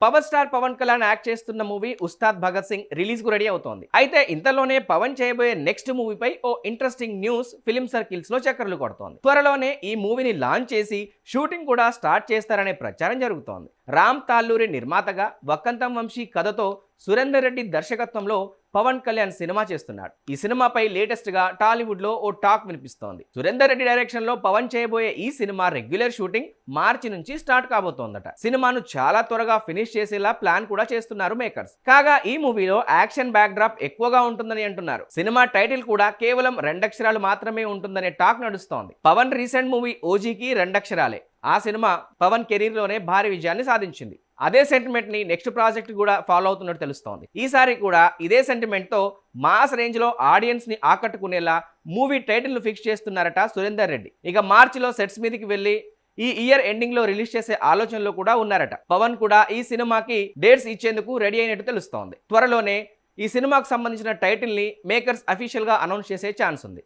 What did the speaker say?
Power star Pawan Kalyan act చేస్తున్న movie Ustaad Bhagat Singh release కు ready అవుతోంది. అయితే ఇంతలోనే పవన్ చేయబోయే నెక్స్ట్ మూవీపై ఓ ఇంట్రెస్టింగ్ న్యూస్ ఫిల్మ్ సర్కిల్స్ లో చక్కర్లు కొడుతోంది. త్వరలోనే ఈ మూవీని లాంచ్ చేసి షూటింగ్ కూడా స్టార్ట్ చేస్తారనే ప్రచారం జరుగుతోంది. రామ్ తాల్లూరి నిర్మాతగా వక్కంతం వంశీ కథతో సురేందర్ రెడ్డి దర్శకత్వంలో పవన్ కళ్యాణ్ సినిమా చేస్తున్నాడు. ఈ సినిమాపై లేటెస్ట్ గా టాలీవుడ్ లో ఓ టాక్ వినిపిస్తోంది. సురేందర్ రెడ్డి డైరెక్షన్ లో పవన్ చేయబోయే ఈ సినిమా రెగ్యులర్ షూటింగ్ మార్చి నుంచి స్టార్ట్ కాబోతోందట. సినిమాను చాలా త్వరగా ఫినిష్ చేసేలా ప్లాన్ కూడా చేస్తున్నారు మేకర్స్. కాగా ఈ మూవీలో యాక్షన్ బ్యాక్ డ్రాప్ ఎక్కువగా ఉంటుందని అంటున్నారు. సినిమా టైటిల్ కూడా కేవలం 2 అక్షరాలు మాత్రమే ఉంటుందనే టాక్ నడుస్తోంది. పవన్ రీసెంట్ మూవీ ఓజీకి 2 అక్షరాలే. ఆ సినిమా పవన్ కెరీర్ లోనే భారీ విజయాన్ని సాధించింది. అదే సెంటిమెంట్ ని నెక్స్ట్ ప్రాజెక్ట్ కూడా ఫాలో అవుతున్నట్టు తెలుస్తోంది. ఈసారి కూడా ఇదే సెంటిమెంట్ తో మాస్ రేంజ్ లో ఆడియన్స్ ని ఆకట్టుకునేలా మూవీ టైటిల్ ను ఫిక్స్ చేస్తున్నారట సురేందర్ రెడ్డి. ఇక మార్చిలో సెట్స్ మీదకి వెళ్లి ఈ ఇయర్ ఎండింగ్ లో రిలీజ్ చేసే ఆలోచనలో కూడా ఉన్నారట. పవన్ కూడా ఈ సినిమాకి డేట్స్ ఇచ్చేందుకు రెడీ అయినట్టు తెలుస్తోంది. త్వరలోనే ఈ సినిమాకు సంబంధించిన టైటిల్ ని మేకర్స్ అఫీషియల్ గా అనౌన్స్ చేసే ఛాన్స్ ఉంది.